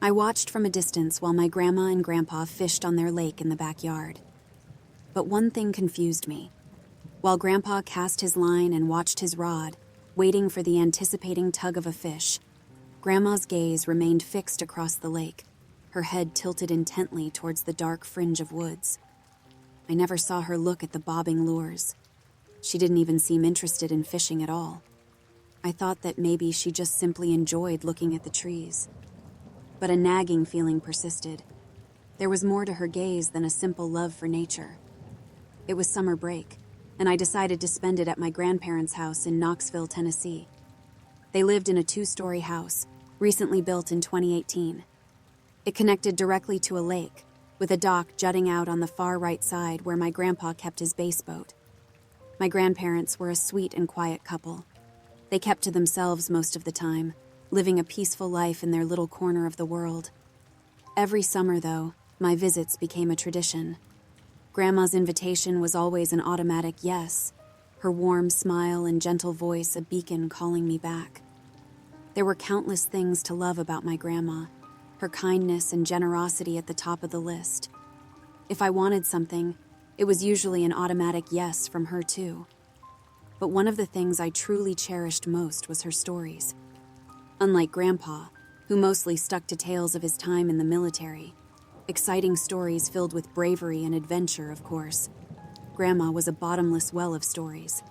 I watched from a distance while my grandma and grandpa fished on their lake in the backyard. But one thing confused me. While Grandpa cast his line and watched his rod, waiting for the anticipating tug of a fish, Grandma's gaze remained fixed across the lake, her head tilted intently towards the dark fringe of woods. I never saw her look at the bobbing lures. She didn't even seem interested in fishing at all. I thought that maybe she just simply enjoyed looking at the trees. But a nagging feeling persisted. There was more to her gaze than a simple love for nature. It was summer break, and I decided to spend it at my grandparents' house in Knoxville, Tennessee. They lived in a 2-story house, recently built in 2018. It connected directly to a lake, with a dock jutting out on the far right side where my grandpa kept his bass boat. My grandparents were a sweet and quiet couple. They kept to themselves most of the time, living a peaceful life in their little corner of the world. Every summer, though, my visits became a tradition. Grandma's invitation was always an automatic yes, her warm smile and gentle voice a beacon calling me back. There were countless things to love about my grandma, her kindness and generosity at the top of the list. If I wanted something, it was usually an automatic yes from her too. But one of the things I truly cherished most was her stories. Unlike Grandpa, who mostly stuck to tales of his time in the military, exciting stories filled with bravery and adventure, of course, Grandma was a bottomless well of stories.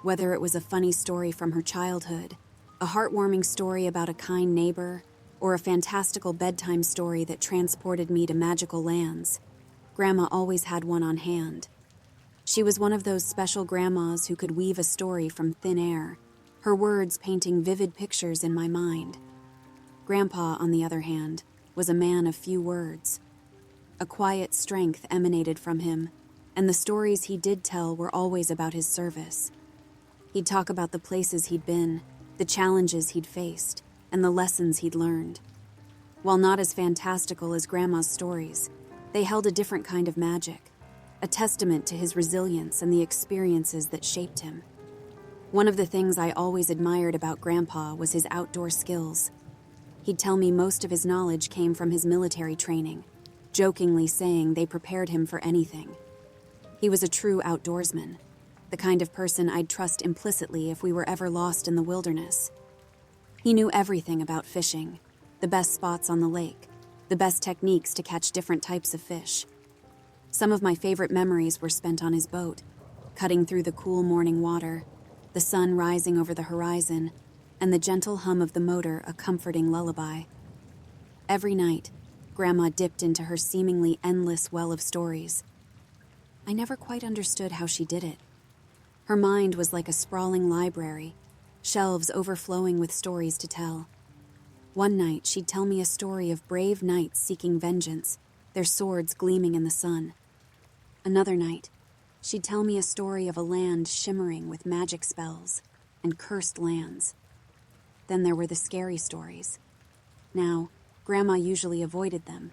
Whether it was a funny story from her childhood, a heartwarming story about a kind neighbor, or a fantastical bedtime story that transported me to magical lands, Grandma always had one on hand. She was one of those special grandmas who could weave a story from thin air, her words painting vivid pictures in my mind. Grandpa, on the other hand, was a man of few words. A quiet strength emanated from him, and the stories he did tell were always about his service. He'd talk about the places he'd been, the challenges he'd faced, and the lessons he'd learned. While not as fantastical as Grandma's stories, they held a different kind of magic, a testament to his resilience and the experiences that shaped him. One of the things I always admired about Grandpa was his outdoor skills. He'd tell me most of his knowledge came from his military training, jokingly saying they prepared him for anything. He was a true outdoorsman, the kind of person I'd trust implicitly if we were ever lost in the wilderness. He knew everything about fishing, the best spots on the lake, the best techniques to catch different types of fish. Some of my favorite memories were spent on his boat, cutting through the cool morning water, the sun rising over the horizon, and the gentle hum of the motor a comforting lullaby. Every night, Grandma dipped into her seemingly endless well of stories. I never quite understood how she did it. Her mind was like a sprawling library, shelves overflowing with stories to tell. One night, she'd tell me a story of brave knights seeking vengeance, their swords gleaming in the sun. Another night, she'd tell me a story of a land shimmering with magic spells and cursed lands. Then there were the scary stories. Now, Grandma usually avoided them.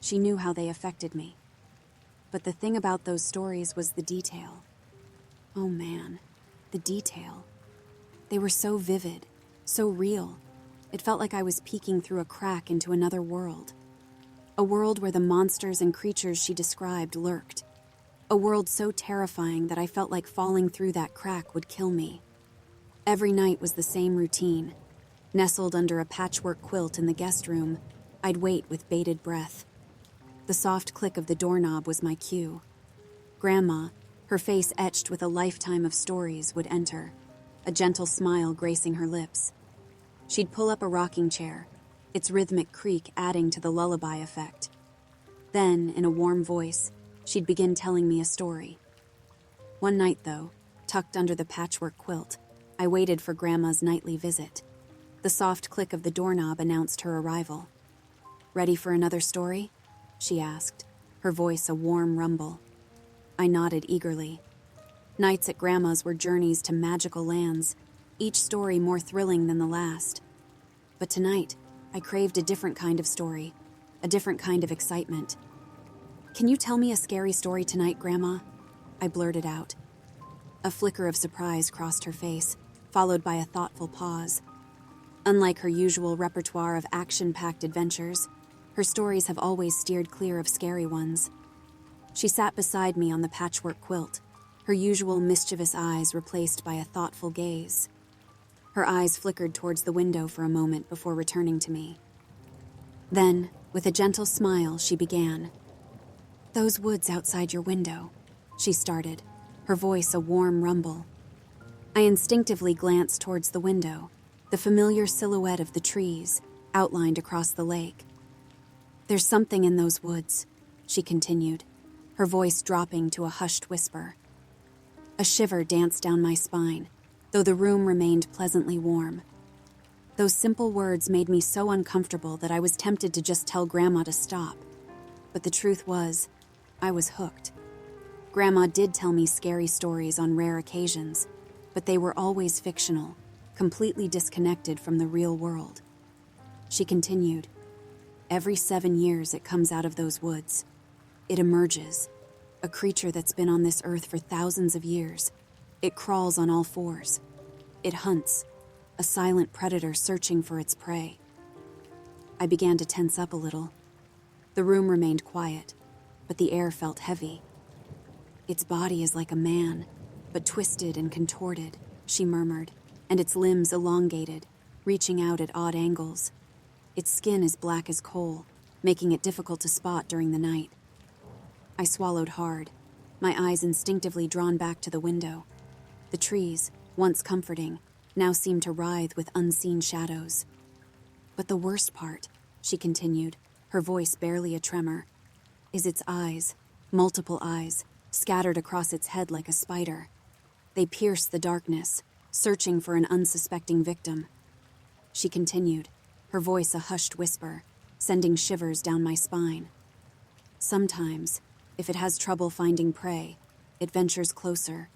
She knew how they affected me. But the thing about those stories was the detail. Oh man, the detail. They were so vivid, so real. It felt like I was peeking through a crack into another world. A world where the monsters and creatures she described lurked. A world so terrifying that I felt like falling through that crack would kill me. Every night was the same routine. Nestled under a patchwork quilt in the guest room, I'd wait with bated breath. The soft click of the doorknob was my cue. Grandma, her face etched with a lifetime of stories, would enter, a gentle smile gracing her lips. She'd pull up a rocking chair, its rhythmic creak adding to the lullaby effect. Then, in a warm voice, she'd begin telling me a story. One night, though, tucked under the patchwork quilt, I waited for Grandma's nightly visit. The soft click of the doorknob announced her arrival. "Ready for another story?" she asked, her voice a warm rumble. I nodded eagerly. Nights at Grandma's were journeys to magical lands, each story more thrilling than the last. But tonight, I craved a different kind of story, a different kind of excitement. "Can you tell me a scary story tonight, Grandma?" I blurted out. A flicker of surprise crossed her face, followed by a thoughtful pause. Unlike her usual repertoire of action-packed adventures, her stories have always steered clear of scary ones. She sat beside me on the patchwork quilt, her usual mischievous eyes replaced by a thoughtful gaze. Her eyes flickered towards the window for a moment before returning to me. Then, with a gentle smile, she began. "Those woods outside your window," she started, her voice a warm rumble. I instinctively glanced towards the window, the familiar silhouette of the trees, outlined across the lake. "There's something in those woods," she continued, her voice dropping to a hushed whisper. A shiver danced down my spine, though the room remained pleasantly warm. Those simple words made me so uncomfortable that I was tempted to just tell Grandma to stop. But the truth was, I was hooked. Grandma did tell me scary stories on rare occasions, but they were always fictional, completely disconnected from the real world. She continued, "Every 7 years it comes out of those woods. It emerges, a creature that's been on this earth for thousands of years. It crawls on all fours. It hunts, a silent predator searching for its prey." I began to tense up a little. The room remained quiet, but the air felt heavy. "Its body is like a man, but twisted and contorted," she murmured, "and its limbs elongated, reaching out at odd angles. Its skin is black as coal, making it difficult to spot during the night." I swallowed hard, my eyes instinctively drawn back to the window. The trees, once comforting, now seemed to writhe with unseen shadows. "But the worst part," she continued, her voice barely a tremor, "is its eyes, multiple eyes, scattered across its head like a spider. They pierce the darkness, searching for an unsuspecting victim." She continued, her voice a hushed whisper, sending shivers down my spine. "Sometimes, if it has trouble finding prey, it ventures closer,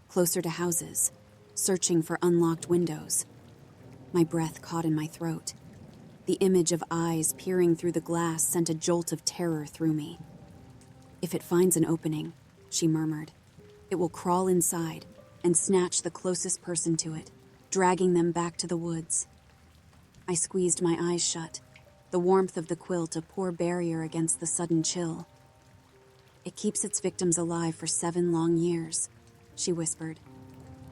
closer to houses, searching for unlocked windows." My breath caught in my throat. The image of eyes peering through the glass sent a jolt of terror through me. "If it finds an opening," she murmured, "it will crawl inside and snatch the closest person to it, dragging them back to the woods." I squeezed my eyes shut, the warmth of the quilt a poor barrier against the sudden chill. "It keeps its victims alive for 7 long years," she whispered,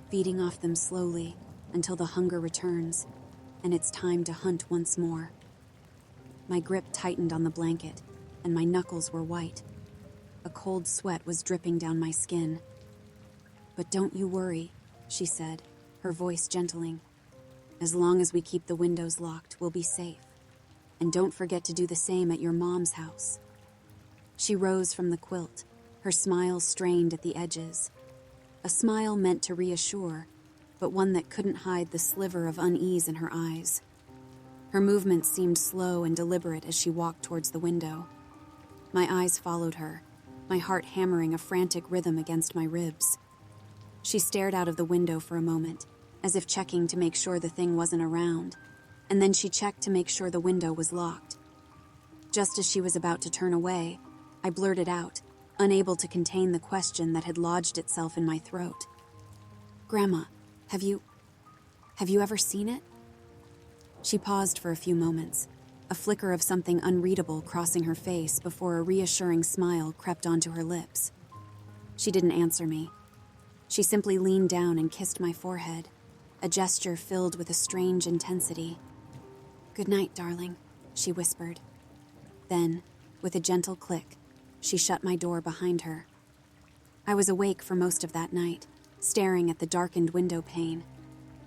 "feeding off them slowly until the hunger returns, and it's time to hunt once more." My grip tightened on the blanket, and my knuckles were white. A cold sweat was dripping down my skin. "But don't you worry," she said, her voice gentling. "As long as we keep the windows locked, we'll be safe. And don't forget to do the same at your mom's house." She rose from the quilt, her smile strained at the edges. A smile meant to reassure, but one that couldn't hide the sliver of unease in her eyes. Her movements seemed slow and deliberate as she walked towards the window. My eyes followed her, my heart hammering a frantic rhythm against my ribs. She stared out of the window for a moment, as if checking to make sure the thing wasn't around, and then she checked to make sure the window was locked. Just as she was about to turn away, I blurted out, unable to contain the question that had lodged itself in my throat. "Grandma, have you ever seen it?" She paused for a few moments, a flicker of something unreadable crossing her face before a reassuring smile crept onto her lips. She didn't answer me. She simply leaned down and kissed my forehead, a gesture filled with a strange intensity. "Good night, darling," she whispered. Then, with a gentle click, she shut my door behind her. I was awake for most of that night, staring at the darkened window pane.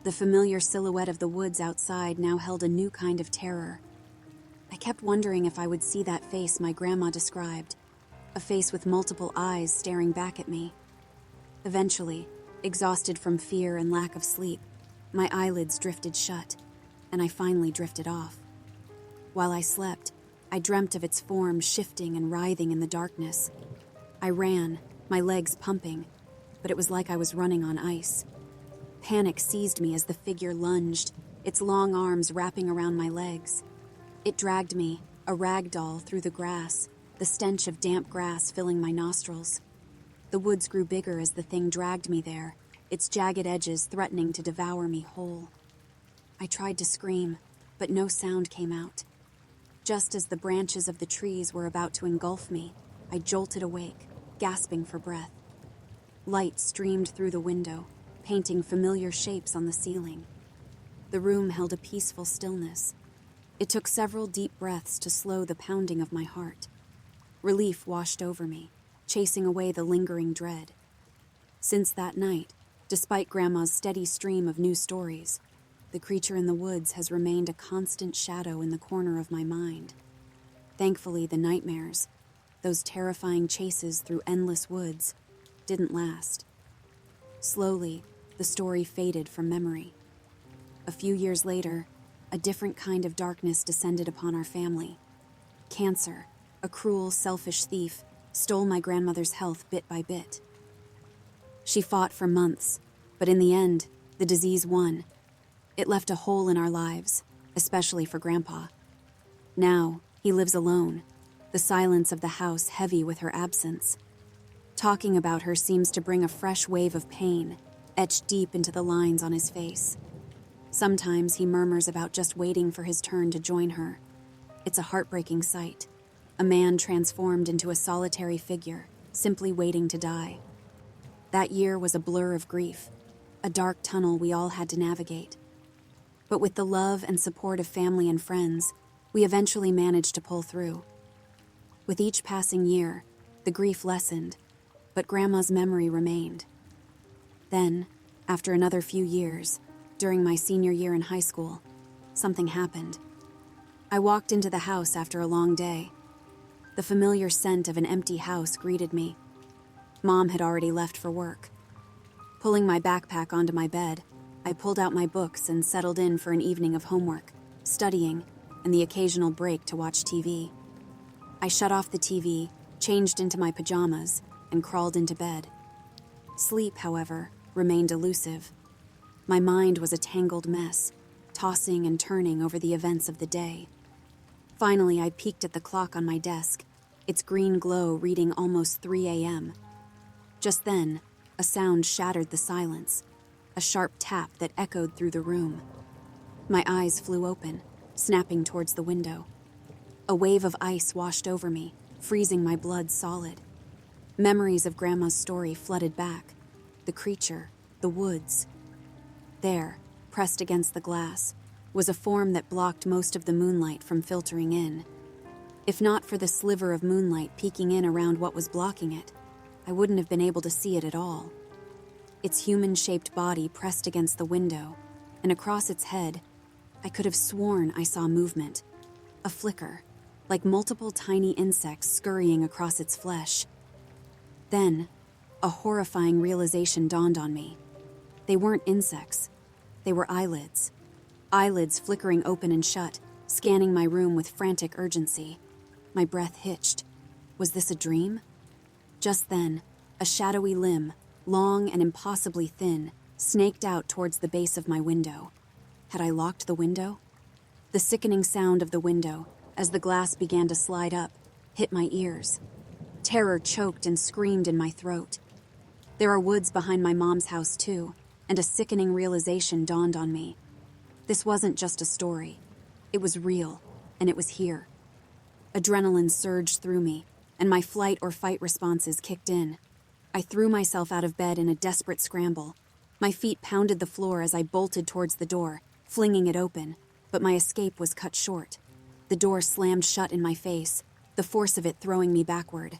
The familiar silhouette of the woods outside now held a new kind of terror. I kept wondering if I would see that face my grandma described, a face with multiple eyes staring back at me. Eventually, exhausted from fear and lack of sleep, my eyelids drifted shut, and I finally drifted off. While I slept, I dreamt of its form shifting and writhing in the darkness. I ran, my legs pumping, but it was like I was running on ice. Panic seized me as the figure lunged, its long arms wrapping around my legs. It dragged me, a rag doll, through the grass, the stench of damp grass filling my nostrils. The woods grew bigger as the thing dragged me there, its jagged edges threatening to devour me whole. I tried to scream, but no sound came out. Just as the branches of the trees were about to engulf me, I jolted awake, gasping for breath. Light streamed through the window, painting familiar shapes on the ceiling. The room held a peaceful stillness. It took several deep breaths to slow the pounding of my heart. Relief washed over me, chasing away the lingering dread. Since that night, despite Grandma's steady stream of new stories, the creature in the woods has remained a constant shadow in the corner of my mind. Thankfully, the nightmares, those terrifying chases through endless woods, didn't last. Slowly, the story faded from memory. A few years later, a different kind of darkness descended upon our family. Cancer, a cruel, selfish thief, stole my grandmother's health bit by bit. She fought for months, but in the end, the disease won. It left a hole in our lives, especially for Grandpa. Now, he lives alone, the silence of the house heavy with her absence. Talking about her seems to bring a fresh wave of pain, etched deep into the lines on his face. Sometimes he murmurs about just waiting for his turn to join her. It's a heartbreaking sight. A man transformed into a solitary figure, simply waiting to die. That year was a blur of grief, a dark tunnel we all had to navigate. But with the love and support of family and friends, we eventually managed to pull through. With each passing year, the grief lessened, but Grandma's memory remained. Then, after another few years, during my senior year in high school, something happened. I walked into the house after a long day. The familiar scent of an empty house greeted me. Mom had already left for work. Pulling my backpack onto my bed, I pulled out my books and settled in for an evening of homework, studying, and the occasional break to watch TV. I shut off the TV, changed into my pajamas, and crawled into bed. Sleep, however, remained elusive. My mind was a tangled mess, tossing and turning over the events of the day. Finally, I peeked at the clock on my desk, its green glow reading almost 3 a.m. Just then, a sound shattered the silence, a sharp tap that echoed through the room. My eyes flew open, snapping towards the window. A wave of ice washed over me, freezing my blood solid. Memories of Grandma's story flooded back. The creature, the woods. There, pressed against the glass, was a form that blocked most of the moonlight from filtering in. If not for the sliver of moonlight peeking in around what was blocking it, I wouldn't have been able to see it at all. Its human-shaped body pressed against the window, and across its head, I could have sworn I saw movement. A flicker, like multiple tiny insects scurrying across its flesh. Then, a horrifying realization dawned on me. They weren't insects. They were eyelids. Eyelids flickering open and shut, scanning my room with frantic urgency. My breath hitched. Was this a dream? Just then, a shadowy limb, long and impossibly thin, snaked out towards the base of my window. Had I locked the window? The sickening sound of the window, as the glass began to slide up, hit my ears. Terror choked and screamed in my throat. There are woods behind my mom's house too, and a sickening realization dawned on me. This wasn't just a story. It was real, and it was here. Adrenaline surged through me, and my flight or fight responses kicked in. I threw myself out of bed in a desperate scramble. My feet pounded the floor as I bolted towards the door, flinging it open, but my escape was cut short. The door slammed shut in my face, the force of it throwing me backward.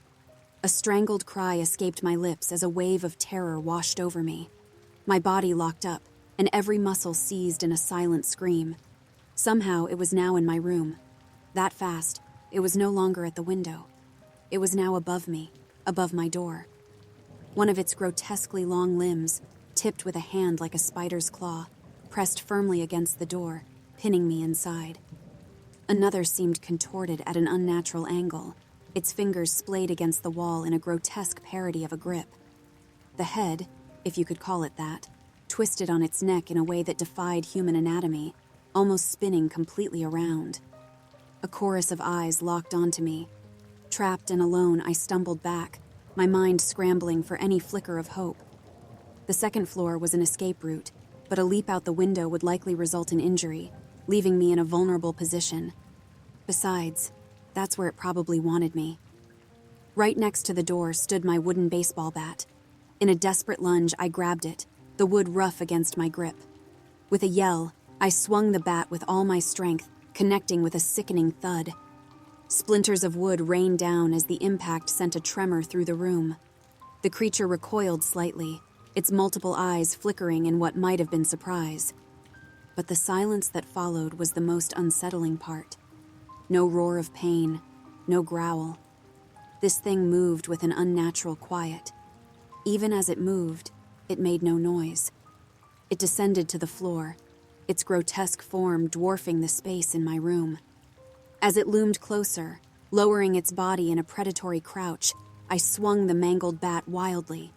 A strangled cry escaped my lips as a wave of terror washed over me. My body locked up, and every muscle seized in a silent scream. Somehow, it was now in my room. That fast, it was no longer at the window. It was now above me, above my door. One of its grotesquely long limbs, tipped with a hand like a spider's claw, pressed firmly against the door, pinning me inside. Another seemed contorted at an unnatural angle, its fingers splayed against the wall in a grotesque parody of a grip. The head, if you could call it that, twisted on its neck in a way that defied human anatomy, almost spinning completely around. A chorus of eyes locked onto me. Trapped and alone, I stumbled back, my mind scrambling for any flicker of hope. The second floor was an escape route, but a leap out the window would likely result in injury, leaving me in a vulnerable position. Besides, that's where it probably wanted me. Right next to the door stood my wooden baseball bat. In a desperate lunge, I grabbed it, the wood rough against my grip. With a yell, I swung the bat with all my strength, connecting with a sickening thud. Splinters of wood rained down as the impact sent a tremor through the room. The creature recoiled slightly, its multiple eyes flickering in what might have been surprise. But the silence that followed was the most unsettling part. No roar of pain, no growl. This thing moved with an unnatural quiet. Even as it moved, it made no noise. It descended to the floor, its grotesque form dwarfing the space in my room. As it loomed closer, lowering its body in a predatory crouch, I swung the mangled bat wildly.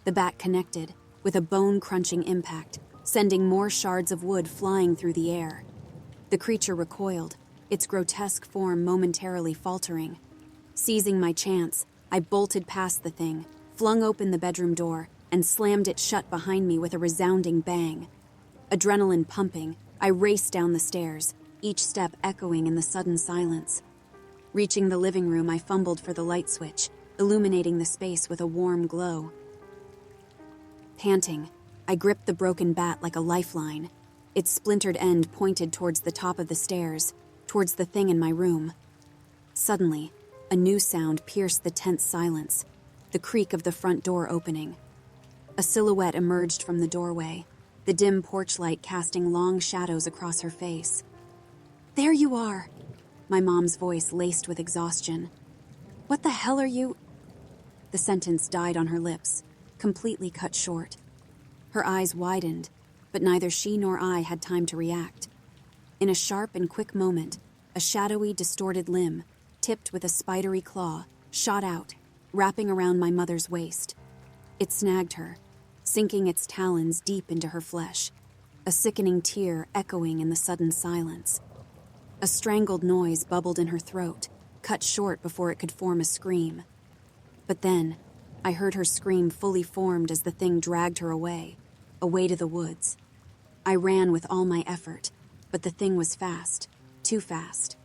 The bat connected, with a bone-crunching impact, sending more shards of wood flying through the air. The creature recoiled, its grotesque form momentarily faltering. Seizing my chance, I bolted past the thing, flung open the bedroom door, and slammed it shut behind me with a resounding bang. Adrenaline pumping, I raced down the stairs, each step echoing in the sudden silence. Reaching the living room, I fumbled for the light switch, illuminating the space with a warm glow. Panting, I gripped the broken bat like a lifeline. Its splintered end pointed towards the top of the stairs, towards the thing in my room. Suddenly, a new sound pierced the tense silence, the creak of the front door opening. A silhouette emerged from the doorway, the dim porch light casting long shadows across her face. "There you are," my mom's voice laced with exhaustion. "What the hell are you—" The sentence died on her lips, completely cut short. Her eyes widened, but neither she nor I had time to react. In a sharp and quick moment, a shadowy, distorted limb, tipped with a spidery claw, shot out, wrapping around my mother's waist. It snagged her, sinking its talons deep into her flesh, a sickening tear echoing in the sudden silence. A strangled noise bubbled in her throat, cut short before it could form a scream. But then, I heard her scream fully formed as the thing dragged her away to the woods. I ran with all my effort, but the thing was fast, too fast.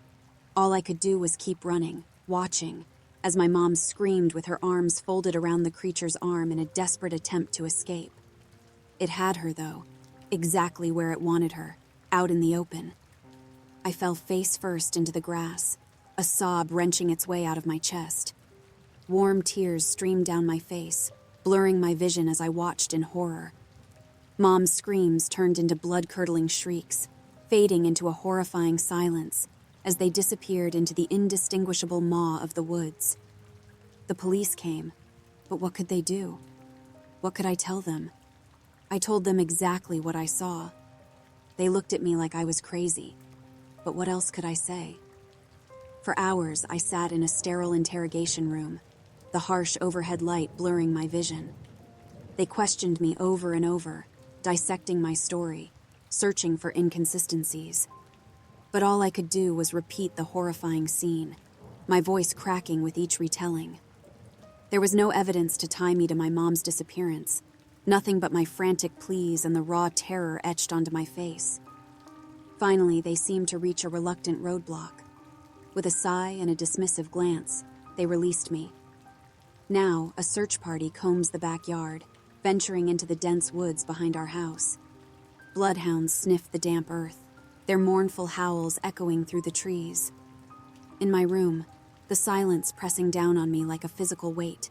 All I could do was keep running, watching, as my mom screamed with her arms folded around the creature's arm in a desperate attempt to escape. It had her, though, exactly where it wanted her, out in the open. I fell face first into the grass, a sob wrenching its way out of my chest. Warm tears streamed down my face, blurring my vision as I watched in horror. Mom's screams turned into blood-curdling shrieks, fading into a horrifying silence as they disappeared into the indistinguishable maw of the woods. The police came, but what could they do? What could I tell them? I told them exactly what I saw. They looked at me like I was crazy, but what else could I say? For hours, I sat in a sterile interrogation room, the harsh overhead light blurring my vision. They questioned me over and over, dissecting my story, searching for inconsistencies. But all I could do was repeat the horrifying scene, my voice cracking with each retelling. There was no evidence to tie me to my mom's disappearance, nothing but my frantic pleas and the raw terror etched onto my face. Finally, they seemed to reach a reluctant roadblock. With a sigh and a dismissive glance, they released me. Now, a search party combs the backyard, venturing into the dense woods behind our house. Bloodhounds sniff the damp earth, their mournful howls echoing through the trees. In my room, the silence pressing down on me like a physical weight.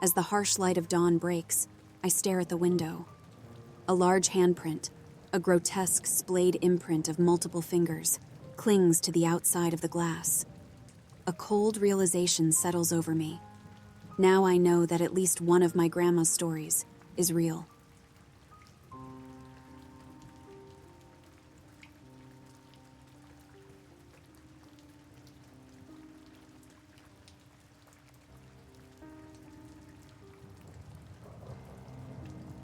As the harsh light of dawn breaks, I stare at the window. A large handprint, a grotesque splayed imprint of multiple fingers, clings to the outside of the glass. A cold realization settles over me. Now I know that at least one of my grandma's stories is real.